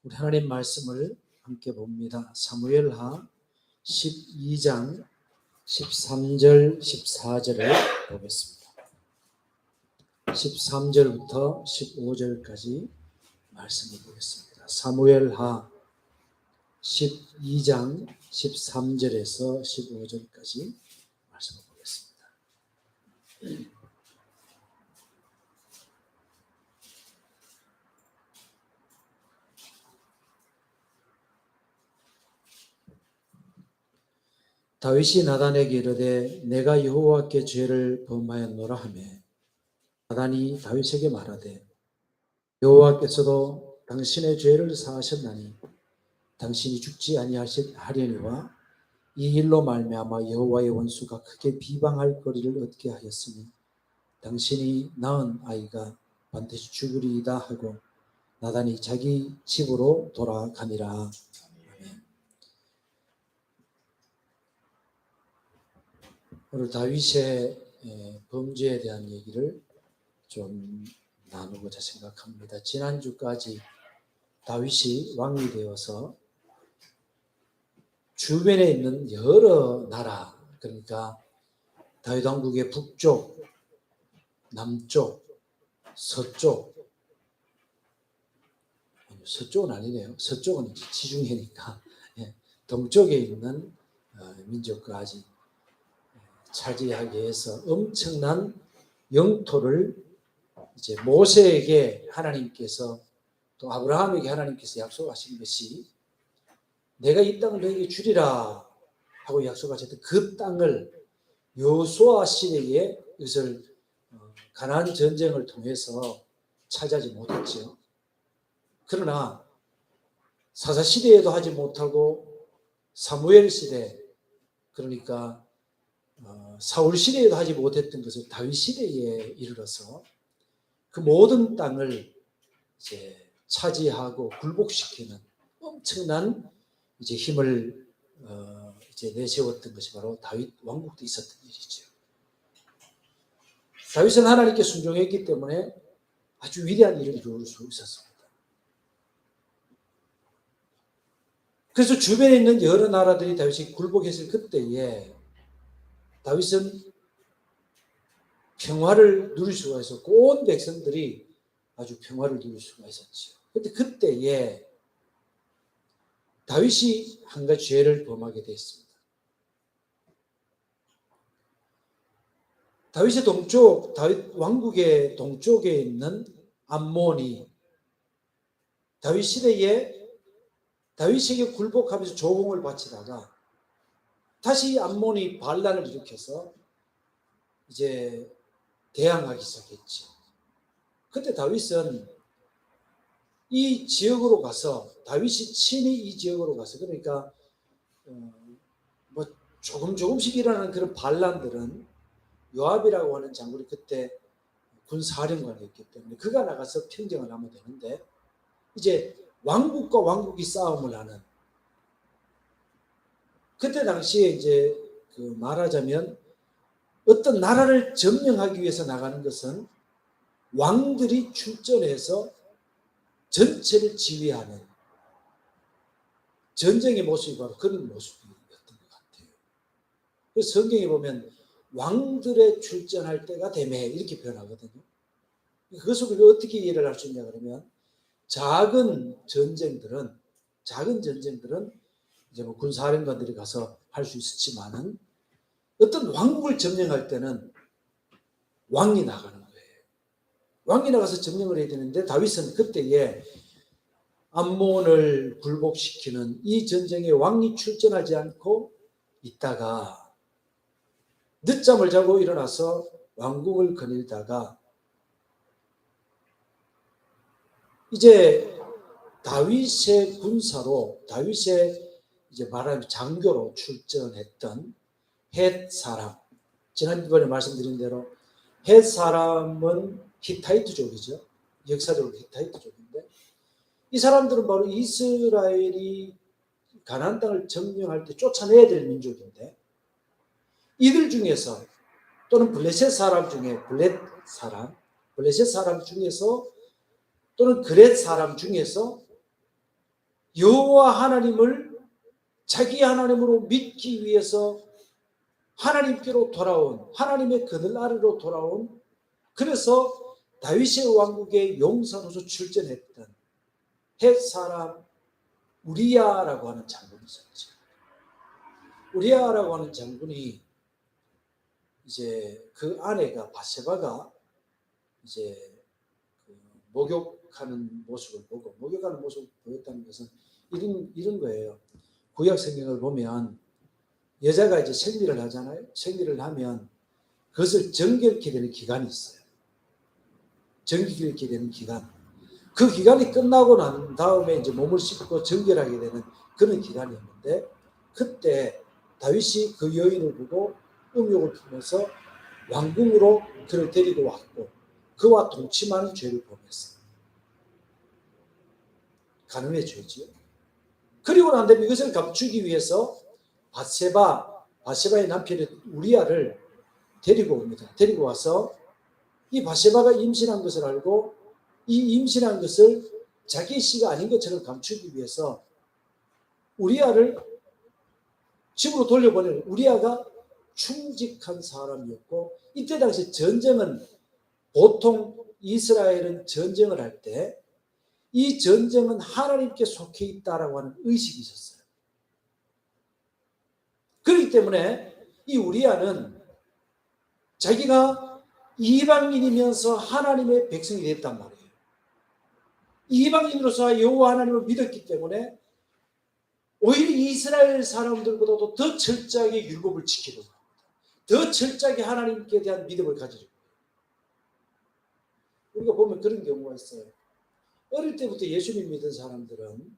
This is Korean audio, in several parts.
우리 하나님 말씀을 함께 봅니다. 사무엘하 12장 13절 14절을 보겠습니다. 13절부터 15절까지 말씀을 보겠습니다. 사무엘하 12장 13절에서 15절까지 말씀을 보겠습니다. 다윗이 나단에게 이르되 내가 여호와께 죄를 범하였노라 하며 나단이 다윗에게 말하되 여호와께서도 당신의 죄를 사하셨나니 당신이 죽지 아니하려니와 이 일로 말미암아 여호와의 원수가 크게 비방할 거리를 얻게 하였으니 당신이 낳은 아이가 반드시 죽으리이다 하고 나단이 자기 집으로 돌아가니라. 오늘 다윗의 범죄에 대한 얘기를 좀 나누고자 생각합니다. 지난주까지 다윗이 왕이 되어서 주변에 있는 여러 나라, 그러니까 다윗 왕국의 북쪽, 남쪽, 서쪽은 아니네요. 서쪽은 지중해니까 동쪽에 있는 민족까지 차지하기 위해서 엄청난 영토를 이제 모세에게 하나님께서 또 아브라함에게 하나님께서 약속하신 것이 내가 이 땅을 너에게 주리라 하고 약속하셨던 그 땅을 여호수아 시대에 이것을 가나안 전쟁을 통해서 차지하지 못했죠. 그러나 사사 시대에도 하지 못하고 사무엘 시대, 그러니까 사울 시대에도 하지 못했던 것을 다윗 시대에 이르러서 그 모든 땅을 이제 차지하고 굴복시키는 엄청난 이제 힘을 이제 내세웠던 것이 바로 다윗 왕국도 있었던 일이죠. 다윗은 하나님께 순종했기 때문에 아주 위대한 일을 이룰 수 있었습니다. 그래서 주변에 있는 여러 나라들이 다윗이 굴복했을 그때에 다윗은 평화를 누릴 수가 있었고 온 백성들이 아주 평화를 누릴 수가 있었죠. 그런데 그때에 다윗이 한 가지 죄를 범하게 됐습니다. 다윗의 동쪽, 다윗 왕국의 동쪽에 있는 암몬이 다윗 시대에 다윗에게 굴복하면서 조공을 바치다가 다시 암몬이 반란을 일으켜서 이제 대항하기 시작했죠. 그때 다윗은 이 지역으로 가서 다윗이 친히 이 지역으로 가서 그러니까 뭐 조금씩 일어나는 그런 반란들은 요압이라고 하는 장군이 그때 군사령관이었기 때문에 그가 나가서 평정을 하면 되는데 이제 왕국과 왕국이 싸움을 하는 그때 당시에 이제 그 말하자면 어떤 나라를 점령하기 위해서 나가는 것은 왕들이 출전해서 전체를 지휘하는 전쟁의 모습이 바로 그런 모습이었던 것 같아요. 그래서 성경에 보면 왕들의 출전할 때가 되매 이렇게 표현하거든요. 그것을 우리가 어떻게 이해를 할 수 있냐 그러면 작은 전쟁들은 이제 뭐 군사령관들이 가서 할 수 있었지만은 어떤 왕국을 점령할 때는 왕이 나가는 거예요. 왕이 나가서 점령을 해야 되는데 다윗은 그때에 암몬을 굴복시키는 이 전쟁에 왕이 출전하지 않고 있다가 늦잠을 자고 일어나서 왕궁을 거닐다가 이제 다윗의 군사로 다윗의 이제 말하자면 장교로 출전했던 헷 사람, 지난번에 말씀드린 대로 헷 사람은 히타이트족이죠. 역사적으로 히타이트족인데 이 사람들은 바로 이스라엘이 가나안 땅을 점령할 때 쫓아내야 될 민족인데 이들 중에서 또는 블레셋 사람 중에 블렛 블레셋 사람 중에서 또는 그렛 사람 중에서 여호와 하나님을 자기 하나님으로 믿기 위해서 하나님께로 돌아온, 하나님의 그늘 아래로 돌아온, 그래서 다윗의 왕국의 용사로서 출전했던 헷 사람 우리야라고 하는 장군이 있었죠. 우리야라고 하는 장군이 이제 그 아내가 바세바가 이제 그 목욕하는 모습을 보고, 목욕하는 모습을 보였다는 것은 이런 거예요. 구약 성경을 보면 여자가 이제 생리를 하잖아요. 생리를 하면 그것을 정결케 되는 기간이 있어요. 정결케 되는 기간. 그 기간이 끝나고 난 다음에 이제 몸을 씻고 정결하게 되는 그런 기간이었는데, 그때 다윗이 그 여인을 보고 음욕을 품어서 왕궁으로 그를 데리고 왔고 그와 동침하는 죄를 범했어요. 간음의 죄지요. 그리고 난 다음에 이것을 감추기 위해서 바세바의 남편인 우리야를 데리고 옵니다. 데리고 와서 이 바세바가 임신한 것을 알고 이 임신한 것을 자기 씨가 아닌 것처럼 감추기 위해서 우리야를 집으로 돌려보내는, 우리야가 충직한 사람이었고, 이때 당시 전쟁은 보통 이스라엘은 전쟁을 할 때 이 전쟁은 하나님께 속해 있다라고 하는 의식이 있었어요. 그렇기 때문에 이 우리야는 자기가 이방인이면서 하나님의 백성이 됐단 말이에요. 이방인으로서 여호와 하나님을 믿었기 때문에 오히려 이스라엘 사람들보다도 더 철저하게 율법을 지키는 겁니다. 더 철저하게 하나님께 대한 믿음을 가지는 거예요. 우리가 보면 그런 경우가 있어요. 어릴 때부터 예수님 믿은 사람들은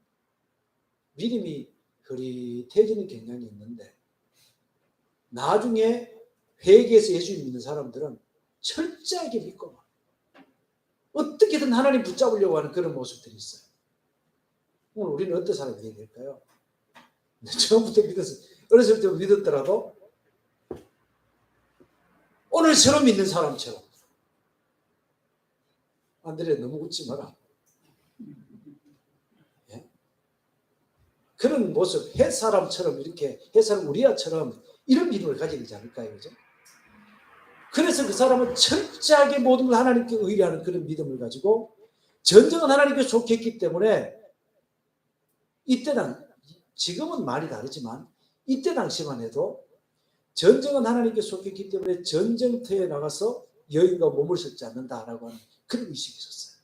믿음이 흐릿해지는 경향이 있는데, 나중에 회개해서 예수님 믿는 사람들은 철저하게 믿고 어떻게든 하나님 붙잡으려고 하는 그런 모습들이 있어요. 오늘 우리는 어떤 사람이 되어야 될까요? 처음부터 믿었어요. 어렸을 때 믿었더라도 오늘 새로 믿는 사람처럼. 안드레 너무 웃지 마라. 예? 그런 모습, 햇사람처럼, 이렇게 햇사람 우리야처럼 이런 믿음을 가지게 되지 않을까요? 그죠? 그래서 그 사람은 철저하게 모든 걸 하나님께 의뢰하는 그런 믿음을 가지고 전쟁은 하나님께 속했기 때문에, 이때는 지금은 많이 다르지만 이때 당시만 해도 전쟁은 하나님께 속했기 때문에 전쟁터에 나가서 여인과 몸을 섞지 않는다라고 하는 그런 의식이 있었어요.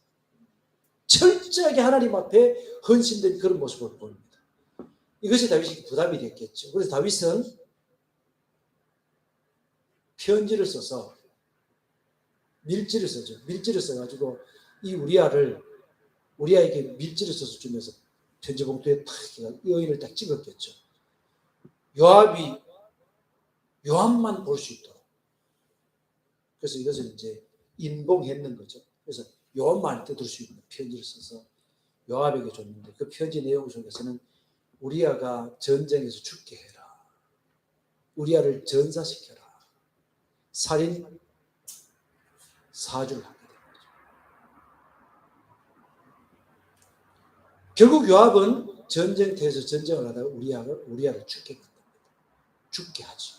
철저하게 하나님 앞에 헌신된 그런 모습을 보입니다. 이것이 다윗이 부담이 됐겠죠. 그래서 다윗은 편지를 써서 밀지를 써죠. 밀지를 써가지고 이 우리야에게 밀지를 써서 주면서 편지 봉투에 탁 여인을 딱 찍었겠죠. 요압만 볼 수 있도록. 그래서 이것을 이제 인봉했는 거죠. 그래서 요압만 뜯을 수 있는 편지를 써서 요압에게 줬는데, 그 편지 내용 속에서는 우리야가 전쟁에서 죽게 해라, 우리야를 전사시켜라, 살인 사주를 하게 된 거죠. 결국 요압은 전쟁터에서 전쟁을 하다가 우리야를 죽게 만듭니다. 죽게 하죠.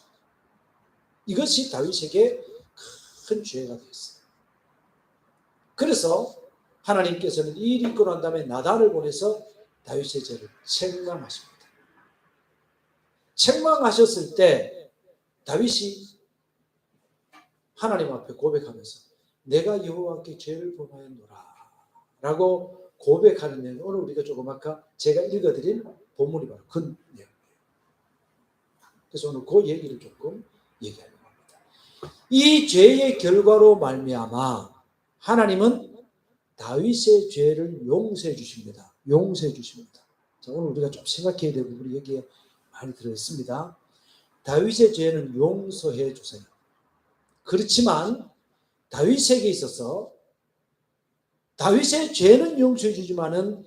이것이 다윗에게 큰 죄가 되었어요. 그래서 하나님께서는 이 일이 있고 난 다음에 나단을 보내서 다윗의 죄를 책망하십니다. 책망하셨을 때 다윗이 하나님 앞에 고백하면서 내가 여호와께 죄를 범하였노라 라고 고백하는 내용, 오늘 우리가 조금 아까 제가 읽어드린 본문이 바로 그 내용이에요. 그래서 오늘 그 얘기를 조금 얘기하려고 합니다. 이 죄의 결과로 말미암아 하나님은 다윗의 죄를 용서해 주십니다. 용서해 주십니다. 자, 오늘 우리가 좀 생각해야 될 부분이 여기에 많이 들어있습니다. 다윗의 죄는 용서해 주세요. 그렇지만 다윗에게 있어서 다윗의 죄는 용서해 주지만은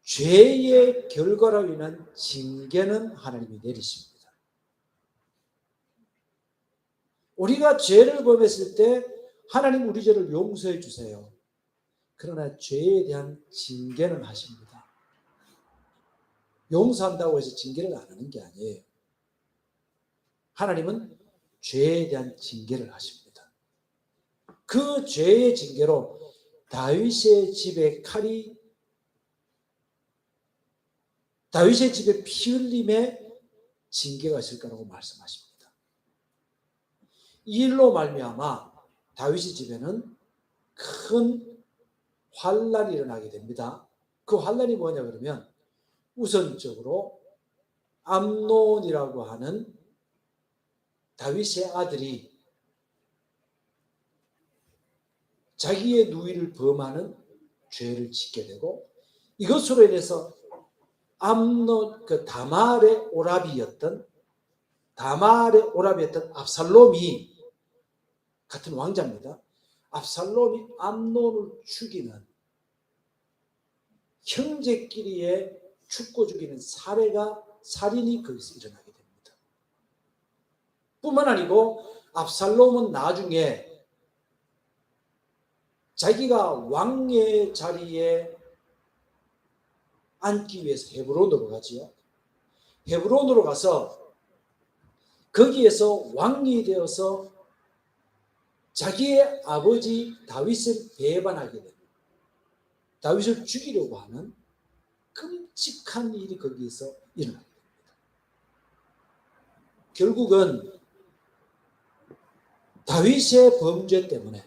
죄의 결과로 인한 징계는 하나님이 내리십니다. 우리가 죄를 범했을 때 하나님 우리 죄를 용서해 주세요. 그러나 죄에 대한 징계는 하십니다. 용서한다고 해서 징계를 안 하는 게 아니에요. 하나님은 죄에 대한 징계를 하십니다. 그 죄의 징계로 다윗의 집에 피 흘림의 징계가 있을 거라고 말씀하십니다. 이 일로 말미암아 다윗의 집에는 큰 환란이 일어나게 됩니다. 그 환란이 뭐냐 그러면 우선적으로 암논이라고 하는 다윗의 아들이 자기의 누이를 범하는 죄를 짓게 되고, 이것으로 인해서 암논 다말의 오라비였던 압살롬이, 같은 왕자입니다. 압살롬이 암논을 죽이는, 형제끼리의 죽고 죽이는 살인이 거기서 일어나게 됩니다. 뿐만 아니고 압살롬은 나중에 자기가 왕의 자리에 앉기 위해서 헤브론으로 가지요. 헤브론으로 가서 거기에서 왕이 되어서 자기의 아버지 다윗을 배반하게 됩니다. 다윗을 죽이려고 하는 끔찍한 일이 거기에서 일어나게 됩니다. 결국은 다윗의 범죄 때문에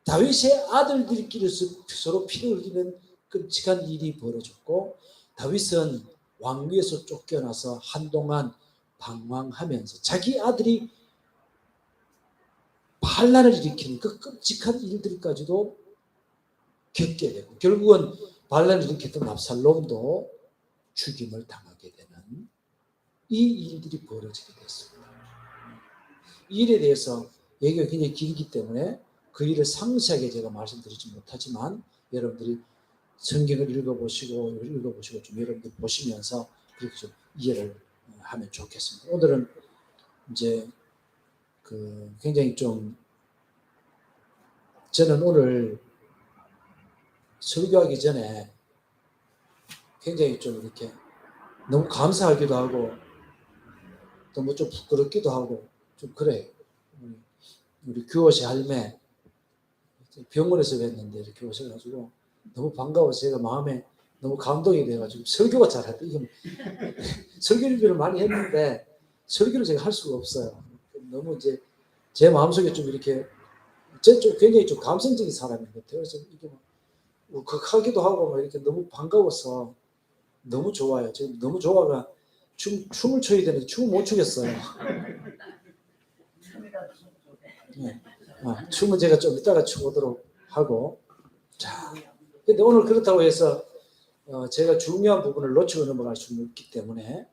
다윗의 아들들끼리 서로 피를 흘리는 끔찍한 일이 벌어졌고, 다윗은 왕위에서 쫓겨나서 한동안 방황하면서 자기 아들이 반란을 일으키는 그 끔찍한 일들까지도 겪게 되고, 결국은 반란을 일으켰던 압살롬도 죽임을 당하게 되는 이 일들이 벌어지게 됐습니다. 이 일에 대해서 얘기가 굉장히 길기 때문에 그 일을 상세하게 제가 말씀드리지 못하지만, 여러분들이 성경을 읽어보시고 좀 여러분들 보시면서 그렇게 좀 이해를 하면 좋겠습니다. 오늘은 이제 굉장히 좀, 저는 오늘 설교하기 전에 굉장히 좀 이렇게 너무 감사하기도 하고 너무 좀 부끄럽기도 하고 좀 그래요. 우리 규호씨 할매 병원에서 뵀는데 이렇게 오셔가지고 너무 반가워서 제가 마음에 너무 감동이 돼가지고 설교가 잘하다. 이게 설교 준비를 많이 했는데 설교를 제가 할 수가 없어요. 너무 이제 제 마음속에 좀 이렇게, 제 좀 굉장히 좀 감성적인 사람인 것 같아요. 그래서 이게 막 울컥하기도 하고 막 이렇게 너무 반가워서 너무 좋아요. 지금 너무 좋아가 춤을 춰야 되는데 춤을 못 추겠어요. 네. 춤은 제가 좀 이따가 추도록 하고. 자, 근데 오늘 그렇다고 해서 제가 중요한 부분을 놓치고 넘어갈 수는 없기 때문에,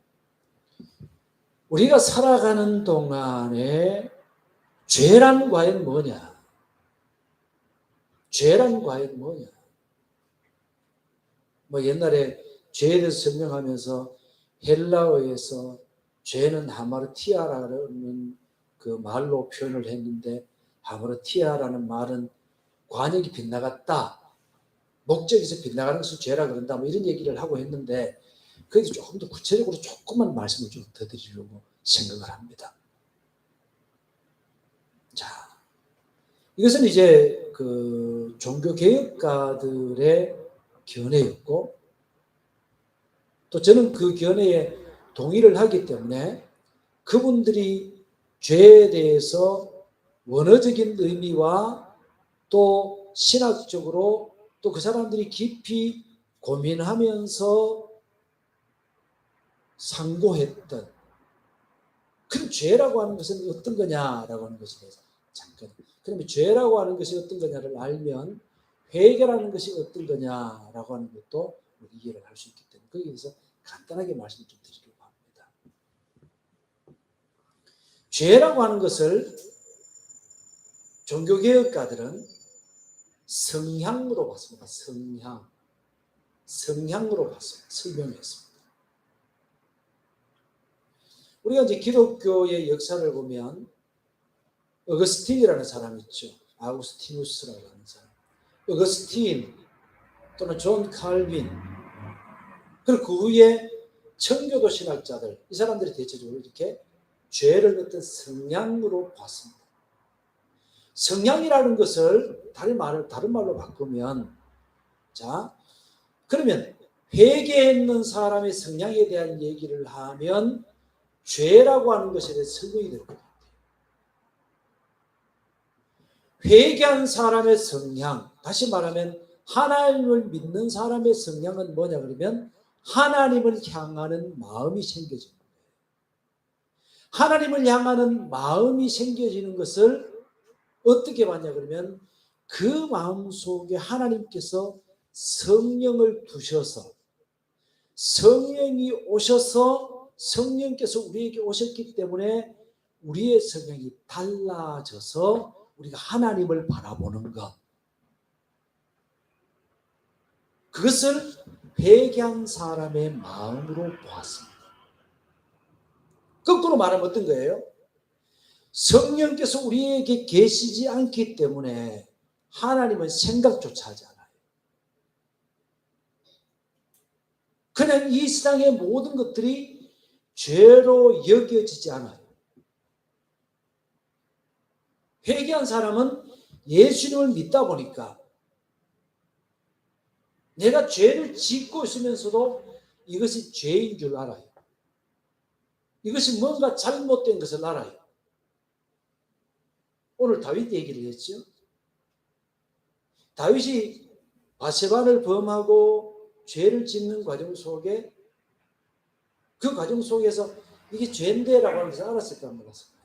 우리가 살아가는 동안에 죄란 과연 뭐냐? 죄란 과연 뭐냐? 뭐 옛날에 죄에 대해서 설명하면서 헬라어에서 죄는 하마르티아라는 그 말로 표현을 했는데, 하마르티아라는 말은 관역이 빗나갔다, 목적에서 빗나가는 것을 죄라 그런다, 뭐 이런 얘기를 하고 했는데, 거기서 조금 더 구체적으로 조금만 말씀을 좀 더 드리려고 생각을 합니다. 자, 이것은 이제 그 종교개혁가들의 견해였고, 또 저는 그 견해에 동의를 하기 때문에 그분들이 죄에 대해서 원어적인 의미와 또 신학적으로 또 그 사람들이 깊이 고민하면서 상고했던, 그럼 죄라고 하는 것은 어떤 거냐라고 하는 것에 대해서 잠깐, 그러면 죄라고 하는 것이 어떤 거냐를 알면 회개라는 것이 어떤 거냐라고 하는 것도 이해를 할 수 있기 때문에 거기에 대해서 간단하게 말씀을 좀 드리려고 합니다. 죄라고 하는 것을 종교개혁가들은 성향으로 봤습니다. 성향으로 봤습니다. 설명했습니다. 우리가 이제 기독교의 역사를 보면 어거스틴이라는 사람이 있죠. 아우구스티누스라고 하는 사람. 어거스틴 또는 존 칼빈, 그리고 그 후에 청교도 신학자들, 이 사람들이 대체적으로 이렇게 죄를 어떤 성향으로 봤습니다. 성향이라는 것을 다른 말로 바꾸면, 자, 그러면 회개했는 사람의 성향에 대한 얘기를 하면 죄라고 하는 것에 대해 설명이 될 것 같아요. 회개한 사람의 성향, 다시 말하면 하나님을 믿는 사람의 성향은 뭐냐 그러면 하나님을 향하는 마음이 생겨지는 거예요. 하나님을 향하는 마음이 생겨지는 것을 어떻게 봤냐 그러면 그 마음 속에 하나님께서 성령을 두셔서, 성령이 오셔서 성령께서 우리에게 오셨기 때문에 우리의 성향이 달라져서 우리가 하나님을 바라보는 것, 그것을 회개한 사람의 마음으로 보았습니다. 거꾸로 말하면 어떤 거예요? 성령께서 우리에게 계시지 않기 때문에 하나님은 생각조차 하지 않아요. 그냥 이 세상의 모든 것들이 죄로 여겨지지 않아요. 회개한 사람은 예수님을 믿다 보니까 내가 죄를 짓고 있으면서도 이것이 죄인 줄 알아요. 이것이 뭔가 잘못된 것을 알아요. 오늘 다윗 얘기를 했죠. 다윗이 바세바를 범하고 죄를 짓는 과정 속에, 그 과정 속에서 이게 죄인데라고 하는 것을 알았을까 안 알았을까?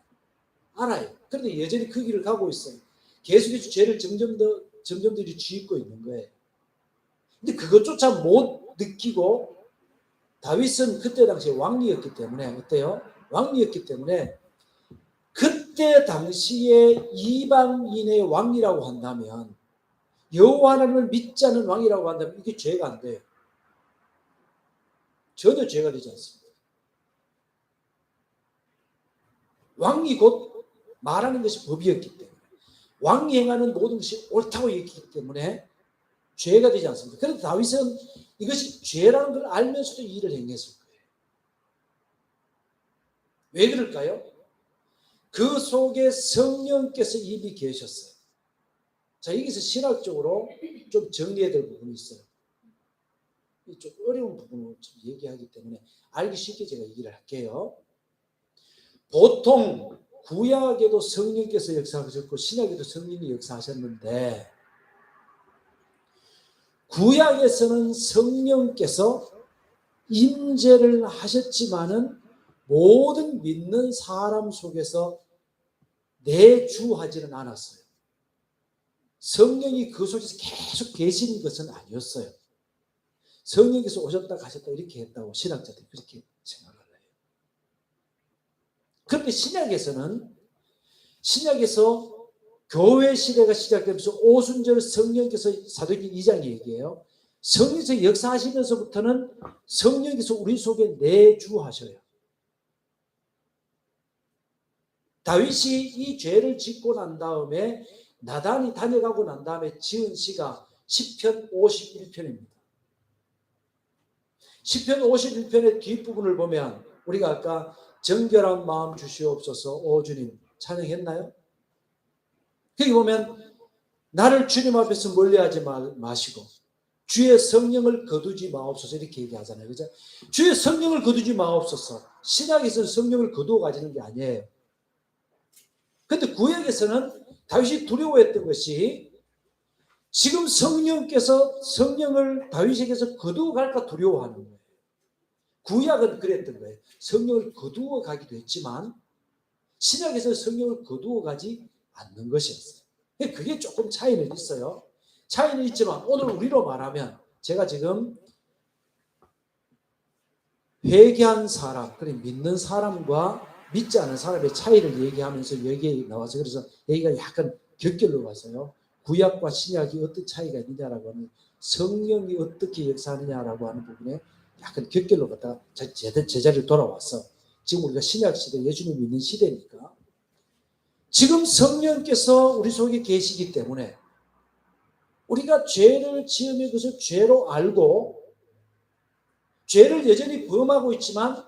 알아요. 그런데 여전히 그 길을 가고 있어요. 계속해서 죄를 점점 더 짓고 있는 거예요. 근데 그것조차 못 느끼고, 다윗은 그때 당시에 왕이었기 때문에, 어때요? 왕이었기 때문에 그때 당시에 이방인의 왕이라고 한다면, 여호와 하나님을 믿지 않는 왕이라고 한다면 이게 죄가 안 돼요. 전혀 죄가 되지 않습니다. 왕이 곧 말하는 것이 법이었기 때문에, 왕이 행하는 모든 것이 옳다고 여기기 때문에 죄가 되지 않습니다. 그런데 다윗은 이것이 죄라는 걸 알면서도 이 일을 행했을 거예요. 왜 그럴까요? 그 속에 성령께서 이미 계셨어요. 자, 여기서 신학적으로 좀 정리해야 될 부분이 있어요. 좀 어려운 부분을 좀 얘기하기 때문에 알기 쉽게 제가 얘기를 할게요. 보통 구약에도 성령께서 역사하셨고 신약에도 성령이 역사하셨는데, 구약에서는 성령께서 임재를 하셨지만은 모든 믿는 사람 속에서 내주하지는 않았어요. 성령이 그 속에서 계속 계시는 것은 아니었어요. 성령께서 오셨다 가셨다 이렇게 했다고 신학자들이 그렇게 생각을 해요. 그런데 신약에서 교회 시대가 시작되면서 오순절 성령께서 사도행전 2장 얘기해요. 성령께서 역사하시면서부터는 성령께서 우리 속에 내주하셔요. 다윗이 이 죄를 짓고 난 다음에, 나단이 다녀가고 난 다음에 지은 시가 시편 51편입니다. 시편 51편의 뒷부분을 보면 우리가 아까 정결한 마음 주시옵소서 오 주님 찬양했나요? 거기 보면 나를 주님 앞에서 멀리하지 마시고 주의 성령을 거두지 마옵소서 이렇게 얘기하잖아요. 그죠? 주의 성령을 거두지 마옵소서. 신약에서는 성령을 거두어 가지는 게 아니에요. 그런데 구약에서는 다윗이 두려워했던 것이 지금 성령께서 성령을 다윗에게서 거두어 갈까 두려워하는 거예요. 구약은 그랬던 거예요. 성령을 거두어 가기도 했지만 신약에서 성령을 거두어 가지 않는 것이었어요. 그게 조금 차이는 있어요. 차이는 있지만 오늘 우리로 말하면 제가 지금 회개한 사람, 그래 믿는 사람과 믿지 않은 사람의 차이를 얘기하면서 여기에 나와서 그래서 여기가 약간 격결로 가서요. 구약과 신약이 어떤 차이가 있느냐라고 하는, 성령이 어떻게 역사하느냐라고 하는 부분에 약간 격결로 갔다가 제자리로 돌아왔어. 지금 우리가 신약시대 예수님 믿는 시대니까 지금 성령께서 우리 속에 계시기 때문에 우리가 죄를 지으면 그것을 죄로 알고 죄를 여전히 범하고 있지만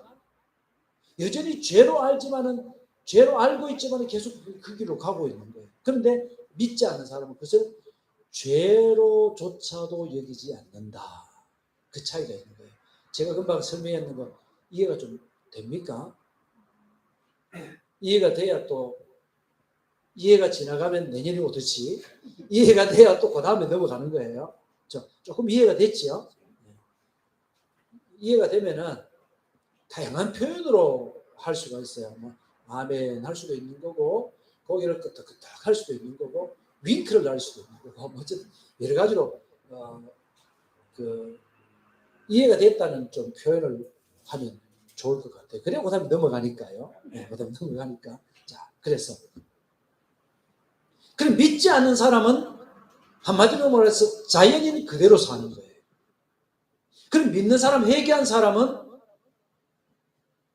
여전히 죄로 알고 있지만 계속 그 길로 가고 있는 거예요. 그런데 믿지 않는 사람은 그것을 죄로조차도 여기지 않는다. 그 차이가 있는 거예요. 제가 금방 설명했는 거 이해가 좀 됩니까? 이해가 돼야 또 이해가 지나가면 내년이 오듯이 이해가 돼야 또 그 다음에 넘어가는 거예요. 조금 이해가 됐지요? 이해가 되면은 다양한 표현으로 할 수가 있어요. 뭐 아멘 할 수도 있는 거고 고개를 끄덕끄덕 할 수도 있는 거고 윙크를 할 수도 있는 거고 뭐 어쨌든 여러 가지로 이해가 됐다는 좀 표현을 하면 좋을 것 같아요. 그래 그 다음에 넘어가니까요. 네, 그 다음에 넘어가니까. 자, 그래서 그럼 믿지 않는 사람은 한마디로 말해서 자연인 그대로 사는 거예요. 그럼 믿는 사람, 회개한 사람은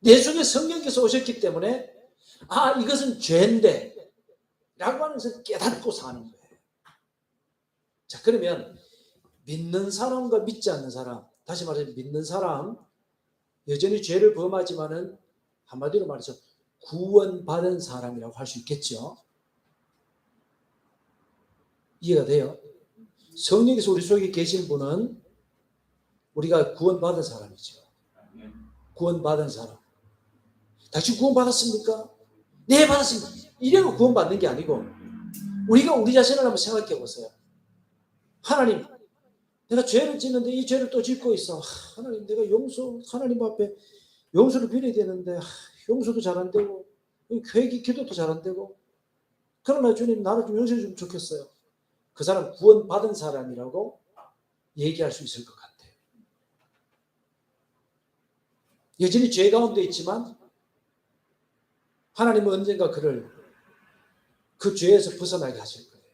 내 속에 성령께서 오셨기 때문에 이것은 죄인데 라고 하는 것을 깨닫고 사는 거예요. 자, 그러면 믿는 사람과 믿지 않는 사람, 다시 말해서 믿는 사람 여전히 죄를 범하지만은 한마디로 말해서 구원받은 사람이라고 할 수 있겠죠. 이해가 돼요? 성령께서 우리 속에 계신 분은 우리가 구원받은 사람이죠. 구원받은 사람. 당신 구원받았습니까? 네, 받았습니다. 이래고 구원받는 게 아니고 우리가 우리 자신을 한번 생각해 보세요. 하나님, 내가 죄를 짓는데 이 죄를 또 짓고 있어. 하나님, 내가 하나님 앞에 용서를 빌어야 되는데 용서도 잘 안 되고 회개 기도도 잘 안 되고 그러나 주님 나를 좀 용서해 주면 좋겠어요. 그 사람 구원받은 사람이라고 얘기할 수 있을 것 같아요. 여전히 죄 가운데 있지만 하나님은 언젠가 그를 그 죄에서 벗어나게 하실 거예요.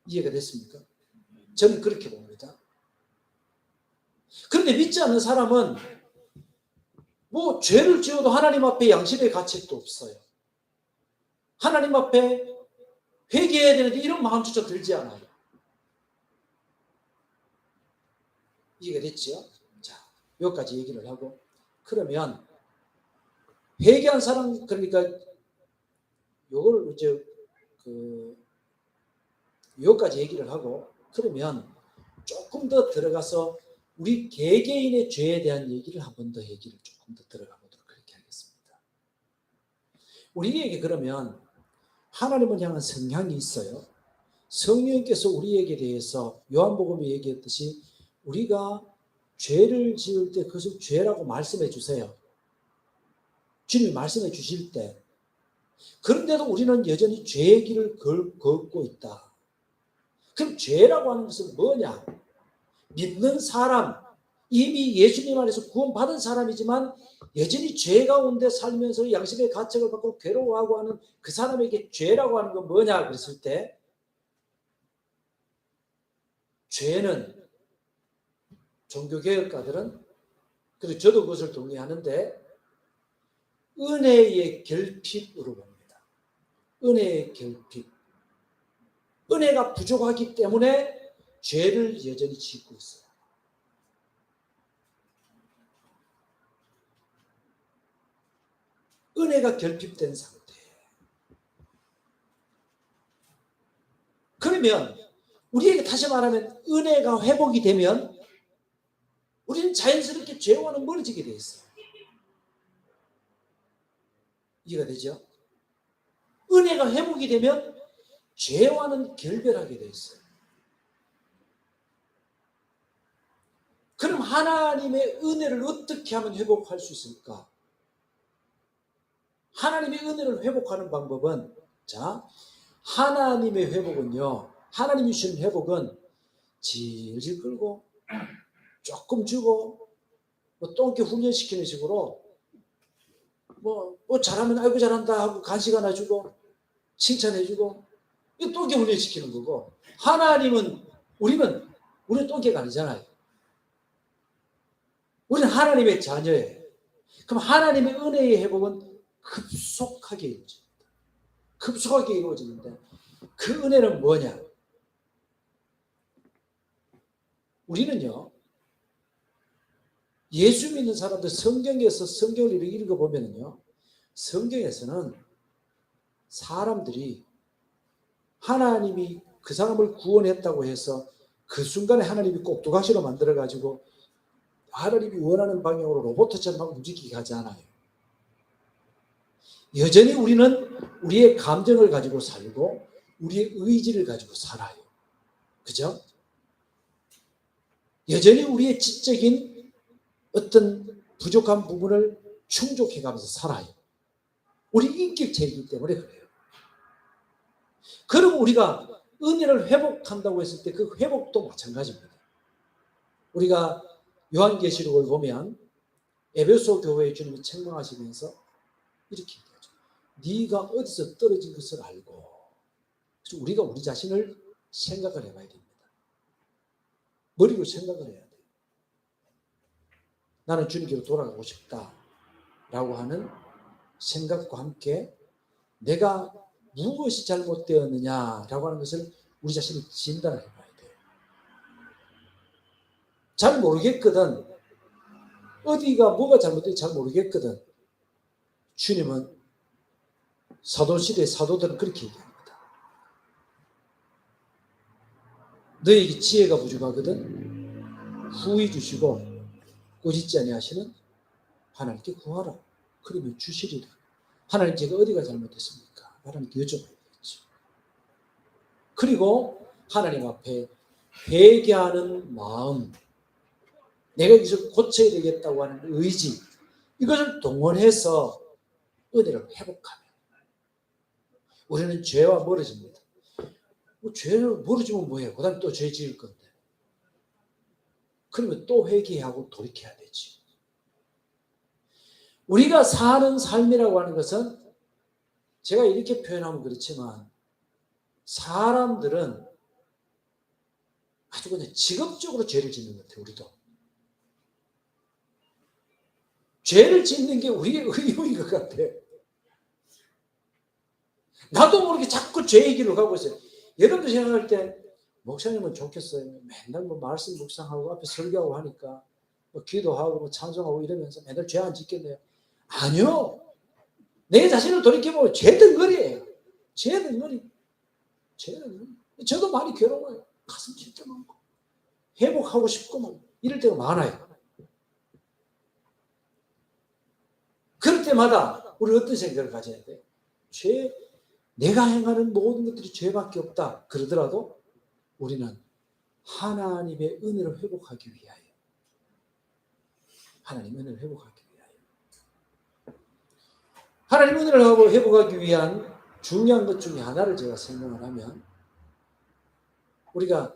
이해가 됐습니까? 저는 그렇게 봅니다. 그런데 믿지 않는 사람은 뭐 죄를 지어도 하나님 앞에 양심의 가책도 없어요. 하나님 앞에 회개해야 되는데 이런 마음조차 들지 않아요. 이해가 됐죠? 자, 여기까지 얘기를 하고 그러면 회개한 사람 그러니까 요걸 이제 여기까지 얘기를 하고 그러면 조금 더 들어가서 우리 개개인의 죄에 대한 얘기를 한 번 더 얘기를 조금 더 들어가 보도록 그렇게 하겠습니다. 우리에게 그러면 하나님을 향한 성향이 있어요. 성령께서 우리에게 대해서 요한복음에 얘기했듯이 우리가 죄를 지을 때 그것을 죄라고 말씀해 주세요. 주님이 말씀해 주실 때 그런데도 우리는 여전히 죄의 길을 걷고 있다. 그럼 죄라고 하는 것은 뭐냐? 믿는 사람, 이미 예수님 안에서 구원받은 사람이지만 여전히 죄 가운데 살면서 양심의 가책을 받고 괴로워하고 하는 그 사람에게 죄라고 하는 건 뭐냐 그랬을 때 죄는 종교개혁가들은 그리고 저도 그것을 동의하는데 은혜의 결핍으로 봅니다. 은혜의 결핍. 은혜가 부족하기 때문에 죄를 여전히 짓고 있어요. 은혜가 결핍된 상태. 그러면 우리에게 다시 말하면 은혜가 회복이 되면 우리는 자연스럽게 죄와는 멀어지게 돼 있어요. 이해가 되죠? 은혜가 회복이 되면 죄와는 결별하게 돼 있어요. 그럼 하나님의 은혜를 어떻게 하면 회복할 수 있을까? 하나님의 은혜를 회복하는 방법은 자, 하나님의 회복은요. 하나님이 주신 회복은 질질 끌고 조금 주고 뭐 똥개 훈련시키는 식으로 뭐 잘하면 아이고 잘한다 하고 간식 하나 주고 칭찬해주고 이 똥개 훈련시키는 거고 하나님은 우리는 똥개가 아니잖아요. 우리는 하나님의 자녀예요. 그럼 하나님의 은혜의 회복은 급속하게 이루어집니다. 급속하게 이루어지는데 그 은혜는 뭐냐? 우리는요, 예수 믿는 사람들 성경에서 성경을 읽어보면요, 성경에서는 사람들이 하나님이 그 사람을 구원했다고 해서 그 순간에 하나님이 꼭두각시로 만들어가지고 하나님이 원하는 방향으로 로봇처럼 막 움직이게 하지 않아요. 여전히 우리는 우리의 감정을 가지고 살고 우리의 의지를 가지고 살아요. 그죠? 여전히 우리의 지적인 어떤 부족한 부분을 충족해가면서 살아요. 우리 인격체이기 때문에 그래요. 그럼 우리가 은혜를 회복한다고 했을 때 그 회복도 마찬가지입니다. 우리가 요한계시록을 보면 에베소 교회의 주님이 책망하시면서 이렇게 얘기하죠. 네가 어디서 떨어진 것을 알고. 그래서 우리가 우리 자신을 생각을 해봐야 됩니다. 머리로 생각을 해야 돼요. 나는 주님께로 돌아가고 싶다라고 하는 생각과 함께 내가 무엇이 잘못되었느냐라고 하는 것을 우리 자신을 진단을 해봐야 돼요. 잘 모르겠거든. 어디가 뭐가 잘못되는지 잘 모르겠거든. 주님은 사도시대의 사도들은 그렇게 얘기합니다. 너에게 지혜가 부족하거든 후히 주시고 꾸짖지 아니하시는 하나님께 구하라. 그러면 주시리라. 하나님 제가 어디가 잘못됐습니까? 하나님께 여쭤봐야겠죠. 그리고 하나님 앞에 회개하는 마음, 내가 여기서 고쳐야 되겠다고 하는 의지, 이것을 동원해서 은혜를 회복하면 우리는 죄와 멀어집니다. 죄를 멀어지면 뭐예요? 그 다음에 또 죄 지을 건데. 그러면 또 회개하고 돌이켜야 되지. 우리가 사는 삶이라고 하는 것은 제가 이렇게 표현하면 그렇지만 사람들은 아주 그냥 직업적으로 죄를 짓는 것 같아요. 우리도. 죄를 짓는 게 우리의 의무인 것 같아요. 나도 모르게 자꾸 죄 얘기를 가고 있어요. 여러분들 생각할 때 목사님은 좋겠어요. 맨날 뭐 말씀 묵상하고 앞에 설교하고 하니까 뭐 기도하고 뭐 찬송하고 이러면서 맨날 죄 안 짓겠네요. 아니요. 내 자신을 돌이켜보면 죄 덩어리예요. 죄 덩어리. 죄 덩어리. 저도 많이 괴로워요. 가슴 진짜 많고. 회복하고 싶고 막 이럴 때가 많아요. 그럴 때마다 우리 어떤 생각을 가져야 돼? 내가 행하는 모든 것들이 죄밖에 없다. 그러더라도 우리는 하나님의 은혜를 회복하기 위하여 하나님의 은혜를 회복하기 위하여 하나님의 은혜를 회복하기 위한 중요한 것 중에 하나를 제가 설명을 하면 우리가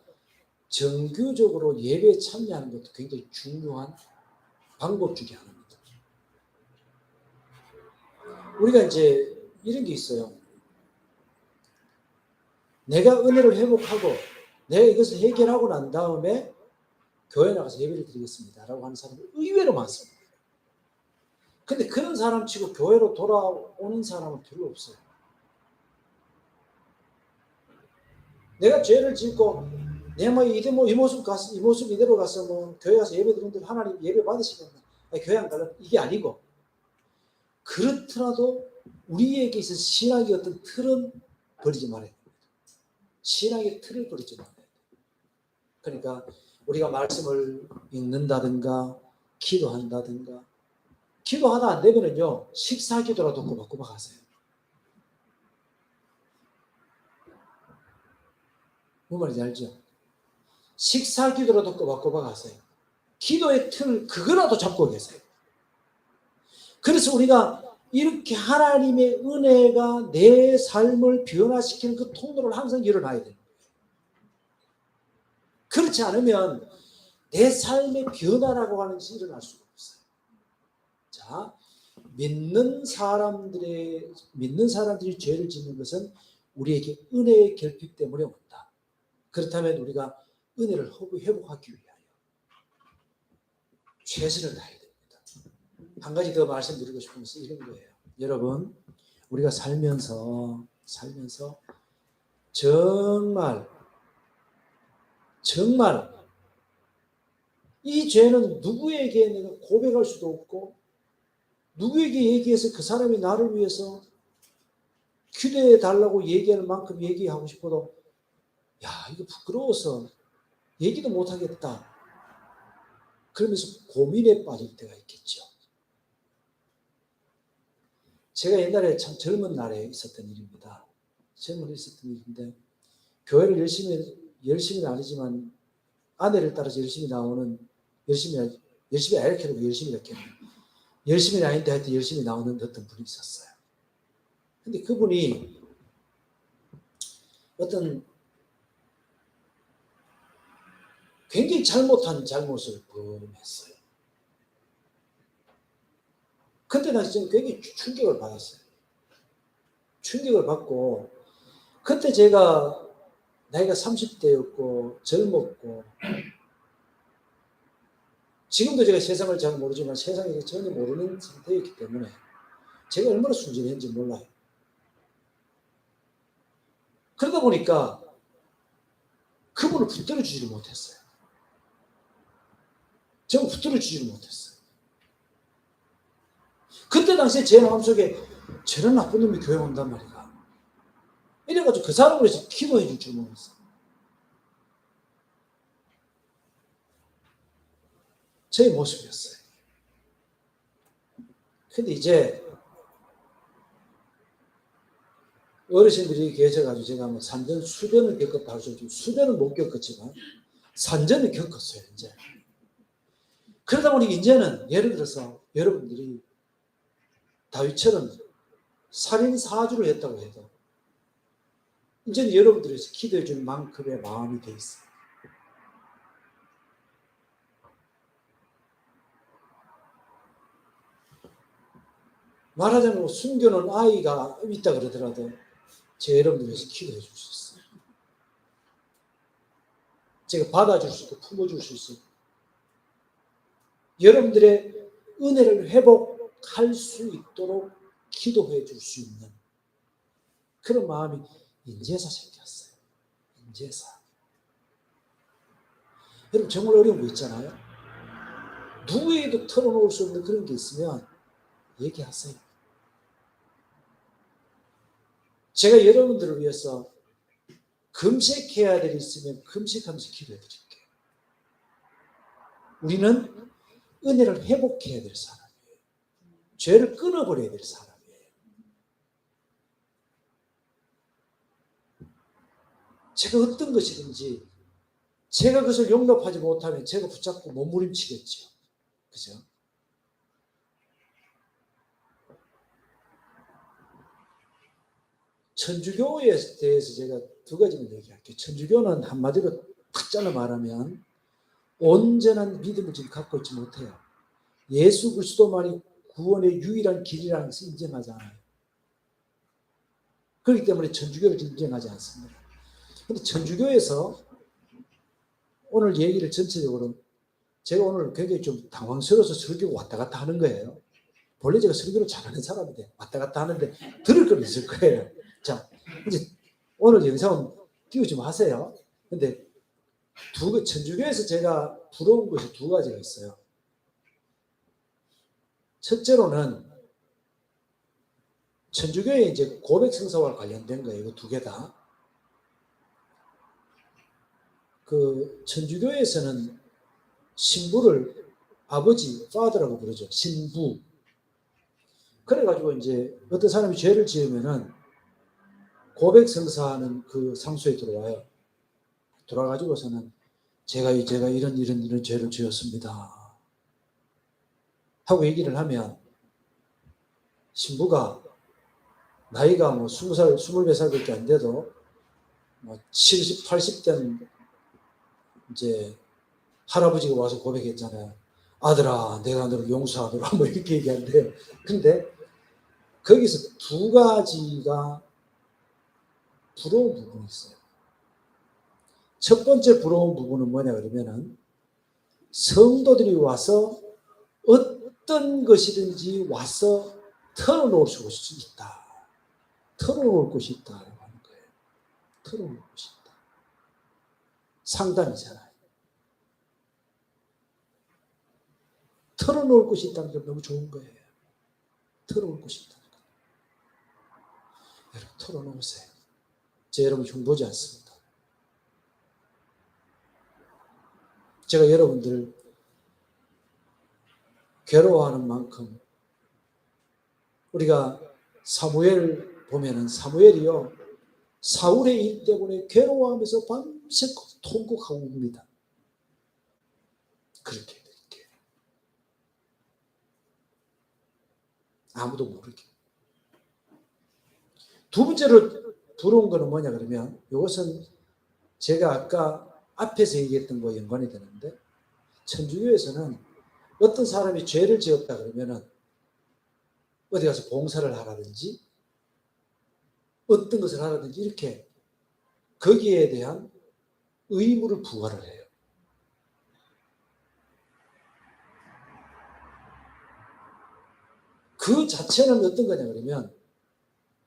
정규적으로 예배에 참여하는 것도 굉장히 중요한 방법 중에 하나입니다. 우리가 이제 이런 게 있어요. 내가 은혜를 회복하고 내가 이것을 해결하고 난 다음에 교회 나가서 예배를 드리겠습니다 라고 하는 사람이 의외로 많습니다. 근데 그런 사람 치고 교회로 돌아오는 사람은 별로 없어요. 내가 죄를 짓고 내 이 모습 이대로 가서 뭐 교회 가서 예배 드리는데 하나님 예배 받으시면 교회 안 갈래? 이게 아니고 그렇더라도 우리에게 있어서 신학의 어떤 틀은 버리지 말아야 됩니다. 신학의 틀을 버리지 말아야 돼요. 그러니까 우리가 말씀을 읽는다든가 기도한다든가 기도하다 안 되면은요 식사 기도라도 꼬박꼬박 하세요. 뭔 말인지 알죠? 식사 기도라도 꼬박꼬박 하세요. 기도의 틀 그거라도 잡고 계세요. 그래서 우리가 이렇게 하나님의 은혜가 내 삶을 변화시키는 그 통로를 항상 열어놔야 돼요. 그렇지 않으면 내 삶의 변화라고 하는 것이 일어날 수가 없어요. 자, 믿는 사람들이 죄를 짓는 것은 우리에게 은혜의 결핍 때문에 온다. 그렇다면 우리가 은혜를 회복하기 위하여 최선을 다해야 됩니다. 한 가지 더 말씀드리고 싶은 것은 이런 거예요. 여러분, 우리가 살면서 정말 이 죄는 누구에게 내가 고백할 수도 없고 누구에게 얘기해서 그 사람이 나를 위해서 기도해 달라고 얘기할 만큼 얘기하고 싶어도 야, 이거 부끄러워서 얘기도 못하겠다. 그러면서 고민에 빠질 때가 있겠죠. 제가 옛날에 참 젊은 날에 있었던 일입니다. 젊은 있었던 일인데 교회를 열심히는 아니지만 아내를 따라서 열심히 나오는 열심히 이렇게 열심히 이렇게 열심히는 아닌데 하여튼 열심히 나오는 어떤 분이 있었어요. 근데 그분이 어떤 굉장히 잘못한 잘못을 범했어요. 그때 당시 저는 굉장히 충격을 받았어요. 충격을 받고 그때 제가 나이가 30대였고 젊었고 지금도 제가 세상을 잘 모르지만 세상에 전혀 모르는 상태였기 때문에 제가 얼마나 순진했는지 몰라요. 그러다 보니까 그분을 붙들어주지를 못했어요. 제가 붙들어주지를 못했어요. 그때 당시에 제 마음속에 저런 나쁜 놈이 교회 온단 말이야. 이래가지고 그 사람을 위해서 기도해 줄 줄 몰랐어요. 제 모습이었어요. 근데 이제 어르신들이 계셔가지고 제가 뭐 산전, 수전을 겪었다 하죠. 수전은 못 겪었지만 산전을 겪었어요, 이제. 그러다 보니 이제는 예를 들어서 여러분들이 다윗처럼 살인 사주를 했다고 해도 이제는 여러분들이 기도해 줄 만큼의 마음이 돼 있어요. 말하자면 숨겨놓은 아이가 있다 그러더라도 제 여러분들 위해서 기도해 줄 수 있어요. 제가 받아줄 수 있고 품어줄 수 있어요. 여러분들의 은혜를 회복할 수 있도록 기도해 줄 수 있는 그런 마음이 인제서 생겼어요. 인제서. 여러분 정말 어려운 거 있잖아요. 누구에게도 털어놓을 수 없는 그런 게 있으면 얘기하세요. 제가 여러분들을 위해서 금식해야 될 일 있으면 금식하면서 기도해 드릴게요. 우리는 은혜를 회복해야 될 사람이에요. 죄를 끊어버려야 될 사람이에요. 제가 어떤 것이든지 제가 그것을 용납하지 못하면 제가 붙잡고 몸부림치겠죠. 그죠? 천주교에 대해서 제가 두 가지만 얘기할게요. 천주교는 한마디로 탁 잘라 말하면 온전한 믿음을 지금 갖고 있지 못해요. 예수 그리스도만이 구원의 유일한 길이라는 것을 인정하지 않아요. 그렇기 때문에 천주교를 인정하지 않습니다. 그런데 천주교에서 오늘 얘기를 전체적으로 제가 오늘 굉장히 좀 당황스러워서 설교가 왔다 갔다 하는 거예요. 원래 제가 설교를 잘하는 사람인데 왔다 갔다 하는데 들을 건 있을 거예요. 자, 이제 오늘 영상은 띄우지 마세요. 근데 천주교에서 제가 부러운 것이 두 가지가 있어요. 첫째로는 천주교의 이제 고백 성사와 관련된 거예요. 이거 두 개 다. 그 천주교에서는 신부를 아버지, father라고 부르죠. 신부. 그래가지고 이제 어떤 사람이 죄를 지으면은 고백 성사하는 그 상소에 들어와요. 들어와가지고서는 제가 이런 죄를 지었습니다. 하고 얘기를 하면 신부가 나이가 뭐 20살, 24살밖에 안 돼도 뭐 70, 80된 이제 할아버지가 와서 고백했잖아요. 아들아, 내가 너를 용서하노라 뭐 이렇게 얘기한대요. 근데 거기서 두 가지가 부러운 부분이 있어요. 첫 번째 부러운 부분은 뭐냐 그러면은 성도들이 와서 어떤 것이든지 와서 털어놓을 수 있다. 털어놓을 곳이 있다라고 하는 거예요. 털어놓을 곳이 있다. 상담이잖아요. 털어놓을 곳이 있다는 게 너무 좋은 거예요. 털어놓을 곳이 있다는 거. 여러분 털어놓으세요. 제 여러분 흉보지 않습니다. 제가 여러분들 괴로워하는 만큼 우리가 사무엘 보면은 사무엘이요 사울의 일 때문에 괴로워하면서 밤새 통곡하고 웁니다. 그렇게 해드릴게요. 아무도 모르게. 두 번째로 부러운 거는 뭐냐 그러면 이것은 제가 아까 앞에서 얘기했던 거와 연관이 되는데 천주교에서는 어떤 사람이 죄를 지었다 그러면은 어디 가서 봉사를 하라든지 어떤 것을 하라든지 이렇게 거기에 대한 의무를 부과를 해요. 그 자체는 어떤 거냐 그러면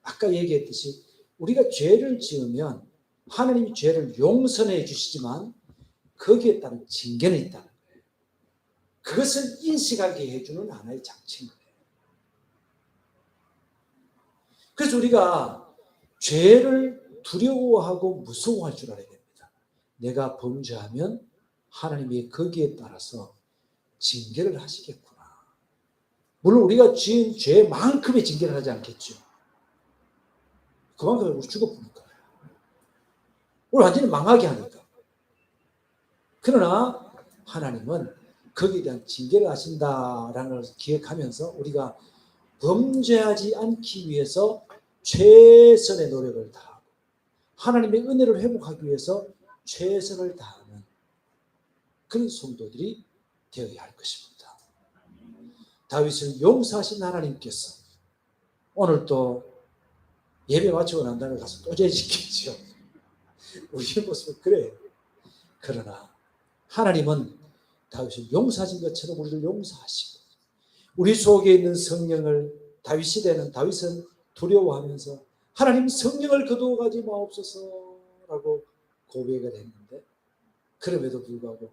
아까 얘기했듯이 우리가 죄를 지으면 하나님이 죄를 용서해 주시지만 거기에 따른 징계는 있다는 거예요. 그것을 인식하게 해주는 하나의 장치인 거예요. 그래서 우리가 죄를 두려워하고 무서워할 줄 알아야 됩니다. 내가 범죄하면 하나님이 거기에 따라서 징계를 하시겠구나. 물론 우리가 지은 죄만큼의 징계를 하지 않겠죠. 그만큼 우리 죽어보니까. 우리 완전히 망하게 하니까. 그러나 하나님은 거기에 대한 징계를 하신다라는 것을 기억하면서 우리가 범죄하지 않기 위해서 최선의 노력을 다하고 하나님의 은혜를 회복하기 위해서 최선을 다하는 그런 성도들이 되어야 할 것입니다. 다윗을 용서하신 하나님께서 오늘 또 예배 마치고 난 다음에 가서 또 죄짓겠죠. 우리의 모습은 그래요. 그러나 하나님은 다윗을 용서하신 것처럼 우리를 용서하시고 우리 속에 있는 성령을 다윗이 되는 다윗은 두려워하면서 하나님 성령을 거두어가지 마옵소서라고 고백을 했는데 그럼에도 불구하고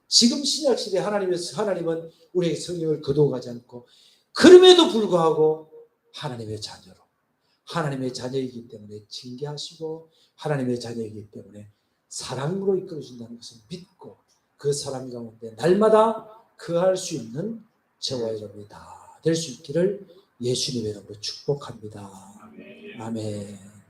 지금 신약시대 하나님은 우리의 성령을 거두어가지 않고 그럼에도 불구하고 하나님의 자녀로 하나님의 자녀이기 때문에 징계하시고 하나님의 자녀이기 때문에 사랑으로 이끌어준다는 것을 믿고 그 사랑 가운데 날마다 거할 수 있는 저와 여러분이 다 될 수 있기를 예수님의 이름으로 축복합니다. 아멘.